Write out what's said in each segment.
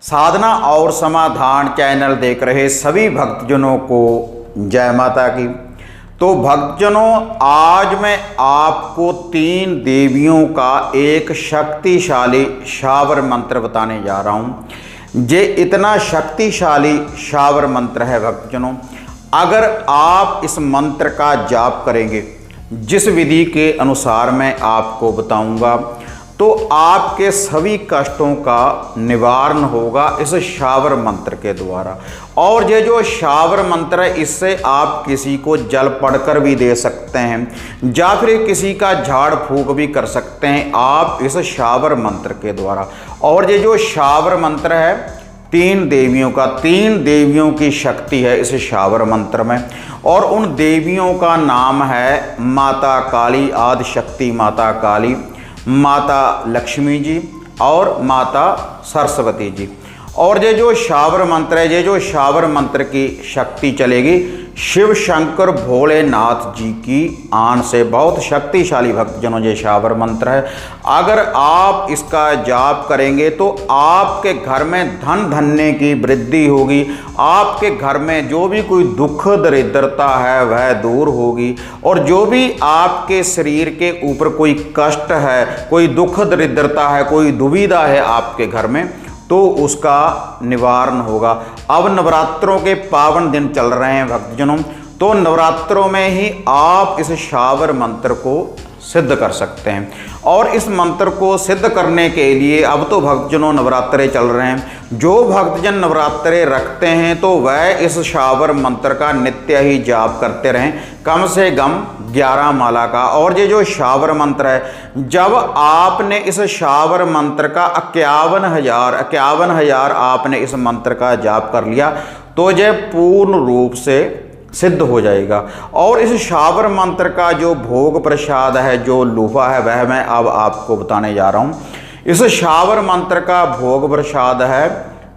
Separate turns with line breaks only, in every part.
साधना और समाधान चैनल देख रहे सभी भक्तजनों को जय माता की। तो भक्तजनों, आज मैं आपको 3 देवियों का एक शक्तिशाली शावर मंत्र बताने जा रहा हूँ। ये इतना शक्तिशाली शावर मंत्र है भक्तजनों, अगर आप इस मंत्र का जाप करेंगे जिस विधि के अनुसार मैं आपको बताऊंगा, तो आपके सभी कष्टों का निवारण होगा इस शावर मंत्र के द्वारा। और ये जो शावर मंत्र है, इससे आप किसी को जल पढ़कर भी दे सकते हैं या फिर किसी का झाड़ फूंक भी कर सकते हैं आप इस शावर मंत्र के द्वारा। और ये जो शावर मंत्र है 3 देवियों का, 3 देवियों की शक्ति है इस शावर मंत्र में। और उन देवियों का नाम है माता काली, आदि शक्ति माता काली, माता लक्ष्मी जी और माता सरस्वती जी। और ये जो शावर मंत्र है, ये जो शावर मंत्र की शक्ति चलेगी शिव शंकर भोलेनाथ जी की आन से। बहुत शक्तिशाली भक्तजनों ये शावर मंत्र है। अगर आप इसका जाप करेंगे तो आपके घर में धन धन्य की वृद्धि होगी। आपके घर में जो भी कोई दुख दरिद्रता है वह दूर होगी। और जो भी आपके शरीर के ऊपर कोई कष्ट है, कोई दुख दरिद्रता है, कोई दुविधा है आपके घर में, तो उसका निवारण होगा। अब नवरात्रों के पावन दिन चल रहे हैं भक्तजनों, तो नवरात्रों में ही आप इस शावर मंत्र को सिद्ध कर सकते हैं। और इस मंत्र को सिद्ध करने के लिए अब तो भक्तजनों नवरात्रे चल रहे हैं, जो भक्तजन नवरात्रे रखते हैं तो वह इस शावर मंत्र का नित्य ही जाप करते रहें, कम से कम 11 माला का। और ये जो शावर मंत्र है, जब आपने इस शावर मंत्र का 51,000 आपने इस मंत्र का जाप कर लिया तो यह पूर्ण रूप से सिद्ध हो जाएगा। और इस शावर मंत्र का जो भोग प्रसाद है, जो लूफा है, वह मैं अब आपको बताने जा रहा हूँ। इस शावर मंत्र का भोग प्रसाद है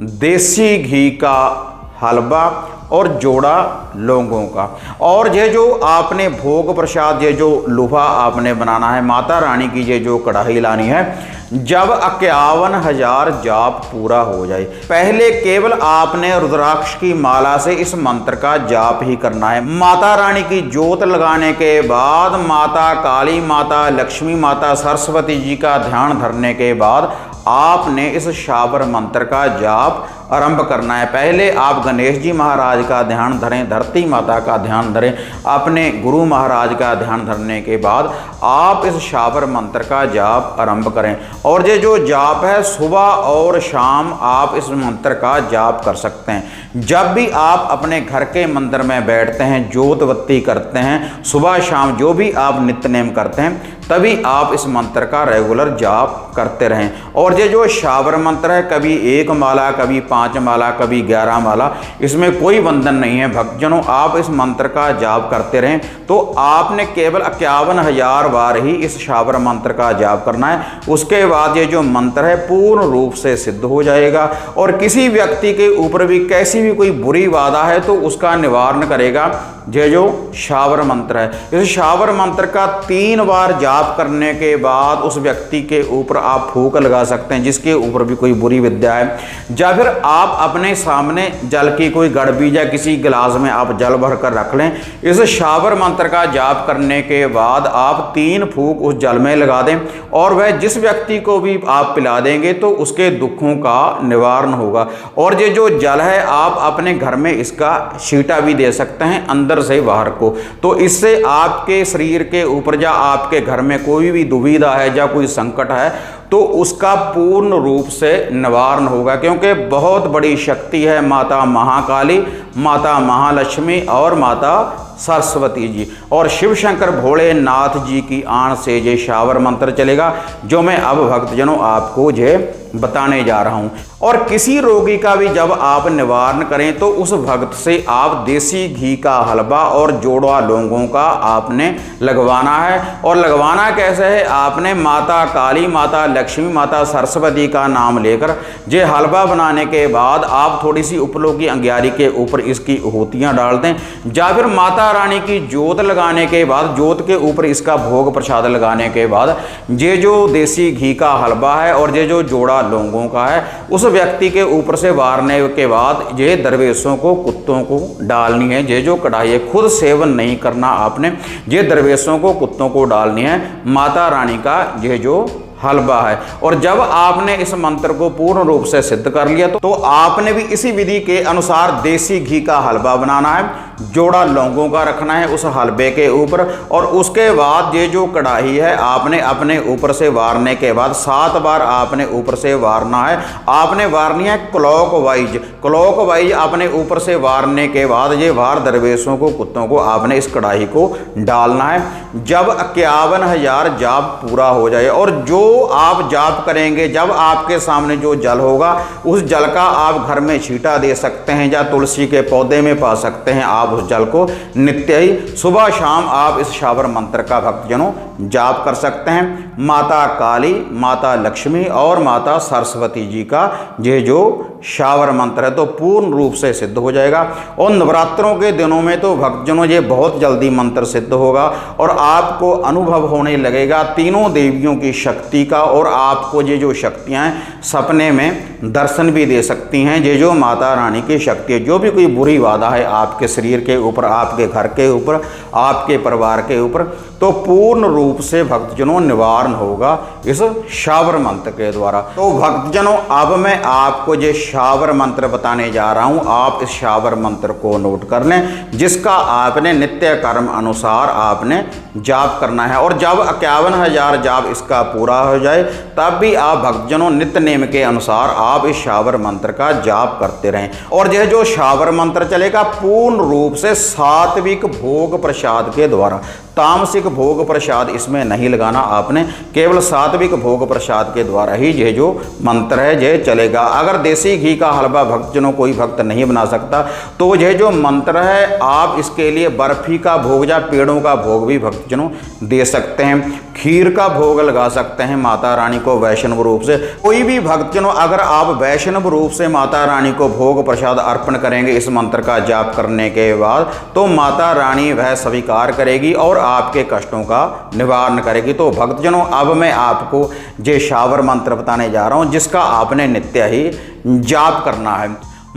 देसी घी का हलवा और जोड़ा लौंगों का। और ये जो आपने भोग प्रसाद, ये जो लूफा आपने बनाना है, माता रानी की ये जो कढ़ाई लानी है, जब 51,000 जाप पूरा हो जाए, पहले केवल आपने रुद्राक्ष की माला से इस मंत्र का जाप ही करना है। माता रानी की जोत लगाने के बाद माता काली, माता लक्ष्मी, माता सरस्वती जी का ध्यान धरने के बाद आपने इस शावर मंत्र का जाप आरंभ करना है। पहले आप गणेश जी महाराज का ध्यान धरें, धरती माता का ध्यान धरें, अपने गुरु महाराज का ध्यान धरने के बाद आप इस शावर मंत्र का जाप आरंभ करें। और ये जो जाप है सुबह और शाम आप इस मंत्र का जाप कर सकते हैं। जब भी आप अपने घर के मंदिर में बैठते हैं, जोत बत्ती करते हैं, सुबह शाम जो भी आप नित्य नेम करते हैं, तभी आप इस मंत्र का रेगुलर जाप करते रहें। और ये जो शावर मंत्र है, कभी 1 माला, कभी 5 माला, कभी 11 माला, इसमें कोई बंधन नहीं है भक्तजनों। आप इस मंत्र का जाप करते रहें तो आपने केवल 51,000 बार ही इस शावर मंत्र का जाप करना है। उसके बाद ये जो मंत्र है पूर्ण रूप से सिद्ध हो जाएगा। और किसी व्यक्ति के ऊपर भी कैसी भी कोई बुरी बाधा है तो उसका निवारण करेगा ये जो शावर मंत्र है। इस शावर मंत्र का 3 बार जाप करने के बाद उस व्यक्ति के ऊपर आप फूंक लगा सकते हैं जिसके ऊपर भी कोई बुरी विद्या है। या फिर आप अपने सामने जल की कोई गड़बी या किसी गिलास में आप जल भर कर रख लें। इस शावर मंत्र का जाप करने के बाद आप 3 फूंक उस जल में लगा दें और वह जिस व्यक्ति को भी आप पिला देंगे तो उसके दुखों का निवारण होगा। और ये जो जल है आप अपने घर में इसका छींटा भी दे सकते हैं अंदर से बाहर को। तो इससे आपके शरीर के ऊपर या आपके घर में कोई भी दुविधा है या कोई संकट है तो उसका पूर्ण रूप से निवारण होगा। क्योंकि बहुत बड़ी शक्ति है माता महाकाली, माता महालक्ष्मी और माता सरस्वती जी। और शिव शंकर भोलेनाथ जी की आन से ये शावर मंत्र चलेगा जो मैं अब भक्तजनों आपको ये बताने जा रहा हूँ। और किसी रोगी का भी जब आप निवारण करें तो उस भक्त से आप देसी घी का हलवा और जोड़ा लौंगों का आपने लगवाना है। और लगवाना कैसे है, आपने माता काली, माता लक्ष्मी, माता सरस्वती का नाम लेकर ये हलवा बनाने के बाद आप थोड़ी सी उपलों की अंगियारी के ऊपर इसकी होतियाँ डाल दें, या फिर माता रानी की जोत लगाने के बाद जोत के ऊपर इसका भोग प्रसाद लगाने के बाद ये जो देसी घी का हलवा है और ये जो जोड़ा लौंगों का है उस व्यक्ति के ऊपर से वारने के बाद ये दरवेशों को, कुत्तों को डालनी है। ये जो कढ़ाई है खुद सेवन नहीं करना आपने, ये दरवेशों को, कुत्तों को डालनी है माता रानी का ये जो हलवा है। और जब आपने इस मंत्र को पूर्ण रूप से सिद्ध कर लिया तो आपने भी इसी विधि के अनुसार देसी घी का हलवा बनाना है, जोड़ा लौंगों का रखना है उस हलवे के ऊपर, और उसके बाद ये जो कढ़ाई है आपने अपने ऊपर से वारने के बाद 7 बार आपने ऊपर से वारना है। आपने वारनी है क्लॉकवाइज अपने ऊपर से वारने के बाद ये वार दरवेशों को, कुत्तों को आपने इस कढ़ाई को डालना है। जब 51,000 जाप पूरा हो जाए और जो आप जाप करेंगे, जब आपके सामने जो जल होगा उस जल का आप घर में छींटा दे सकते हैं या तुलसी के पौधे में पा सकते हैं। आप उस जल को नित्य ही सुबह शाम आप इस शावर मंत्र का भक्तजनों जाप कर सकते हैं। माता काली, माता लक्ष्मी और माता सरस्वती जी का ये जो शावर मंत्र है तो पूर्ण रूप से सिद्ध हो जाएगा। और नवरात्रों के दिनों में तो भक्तजनों ये बहुत जल्दी मंत्र सिद्ध होगा और आपको अनुभव होने लगेगा तीनों देवियों की शक्ति का, और आपको ये जो शक्तियाँ हैं सपने में दर्शन भी दे सकती हैं। ये जो माता रानी की शक्ति है, जो भी कोई बुरी बाधा है आपके शरीर के ऊपर, आपके घर के ऊपर, आपके परिवार के ऊपर, तो पूर्ण रूप से भक्तजनों निवारण होगा इस शावर मंत्र के द्वारा। तो भक्तजनों अब मैं आपको ये शावर मंत्र बताने जा रहा हूँ, आप इस शावर मंत्र को नोट कर लें, जिसका आपने नित्य कर्म अनुसार आपने जाप करना है। और जब 51,000 जाप इसका पूरा हो जाए तब भी आप भक्तजनों नित्य नेम के अनुसार आप इस शावर मंत्र का जाप करते रहें। और यह जो शावर मंत्र चलेगा पूर्ण रूप से सात्विक भोग प्रसाद के द्वारा, तामसिक भोग प्रसाद इसमें नहीं लगाना आपने, केवल सात्विक भोग प्रसाद के द्वारा ही ये जो मंत्र है ये चलेगा। अगर देसी घी का हलवा भक्तजनों कोई भक्त नहीं बना सकता तो यह जो मंत्र है आप इसके लिए बर्फी का भोग या पेड़ों का भोग भी भक्तजनों दे सकते हैं, खीर का भोग लगा सकते हैं माता रानी को वैष्णव रूप से। कोई भी भक्तजनों अगर आप वैष्णव रूप से माता रानी को भोग प्रसाद अर्पण करेंगे इस मंत्र का जाप करने के बाद, तो माता रानी वह स्वीकार करेगी और आपके कष्टों का निवारण करेगी। तो भक्तजनों अब मैं आपको ये शावर मंत्र बताने जा रहा हूँ जिसका आपने नित्य ही जाप करना है।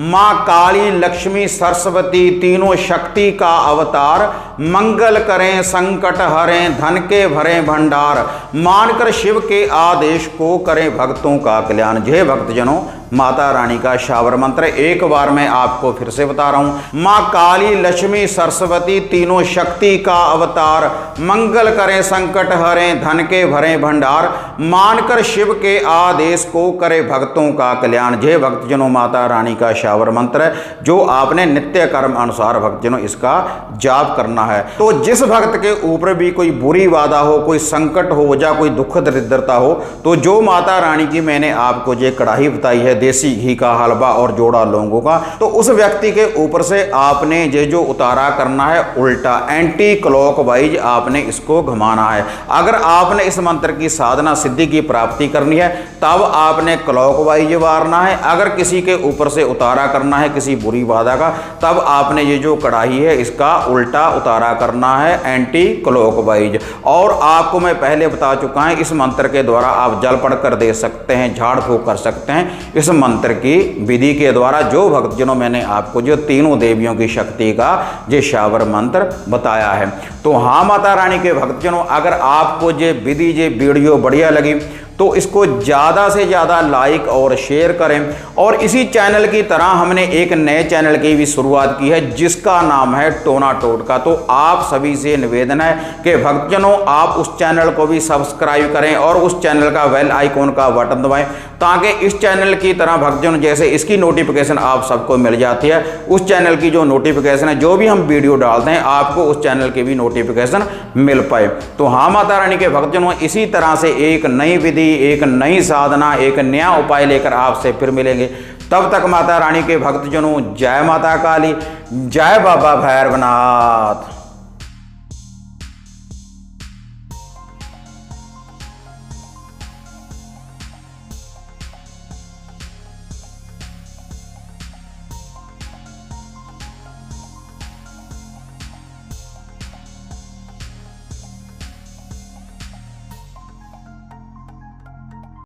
माँ काली, लक्ष्मी, सरस्वती तीनों शक्ति का अवतार, मंगल करें, संकट हरें, धन के भरें भंडार, मानकर शिव के आदेश को करें भक्तों का कल्याण। जय भक्तजनों माता रानी का शावर मंत्र एक बार मैं आपको फिर से बता रहा हूँ। माँ काली, लक्ष्मी, सरस्वती तीनों शक्ति का अवतार, मंगल करें, संकट हरें, धन के भरें भंडार, मानकर शिव के आदेश को करे भक्तों का कल्याण। जय भक्तजनों माता रानी का शावर मंत्र है जो आपने नित्य कर्म अनुसार भक्तजनों इसका जाप करना है। तो जिस भक्त के ऊपर भी कोई बुरी बाधा हो, कोई संकट हो या कोई दुख दरिद्रता हो, तो जो माता रानी की मैंने आपको ये कढ़ाई बताई है देसी घी का हलवा और जोड़ा लौंगों का, तो उस व्यक्ति के ऊपर से आपने ये जो उतारा करना है उल्टा एंटी क्लॉकवाइज आपने इसको घुमाना है। अगर आपने इस मंत्र की साधना सिद्धि की प्राप्ति करनी है तब आपने क्लॉकवाइज वारना है। अगर किसी के ऊपर से उतारा करना है किसी बुरी बाधा का, तब आपने ये जो कढ़ाई है इसका उल्टा उतारा करना है एंटी क्लॉकवाइज। और आपको मैं पहले बता चुका हूं इस मंत्र के द्वारा आप जल पढ़ कर दे सकते हैं, झाड़ फूंक कर सकते हैं इस मंत्र की विधि के द्वारा, जो भक्तजनों मैंने आपको जो तीनों देवियों की शक्ति का ये शावर मंत्र बताया है। तो हाँ माता रानी के भक्तजनों, अगर आपको ये विधि ये वीडियो बढ़िया लगी तो इसको ज़्यादा से ज़्यादा लाइक और शेयर करें। और इसी चैनल की तरह हमने एक नए चैनल की भी शुरुआत की है जिसका नाम है टोना टोटका। तो आप सभी से निवेदन है कि भक्तजनों आप उस चैनल को भी सब्सक्राइब करें और उस चैनल का बेल आइकॉन का बटन दबाएं, ताकि इस चैनल की तरह भक्तजनों जैसे इसकी नोटिफिकेशन आप सबको मिल जाती है, उस चैनल की जो नोटिफिकेशन है जो भी हम वीडियो डालते हैं आपको उस चैनल की भी नोटिफिकेशन मिल पाए। तो हाँ माता रानी के भक्तजनों, इसी तरह से एक नई विधि, एक नई साधना, एक नया उपाय लेकर आपसे फिर मिलेंगे। तब तक माता रानी के भक्तजनों जय माता काली, जय बाबा भैरवनाथ।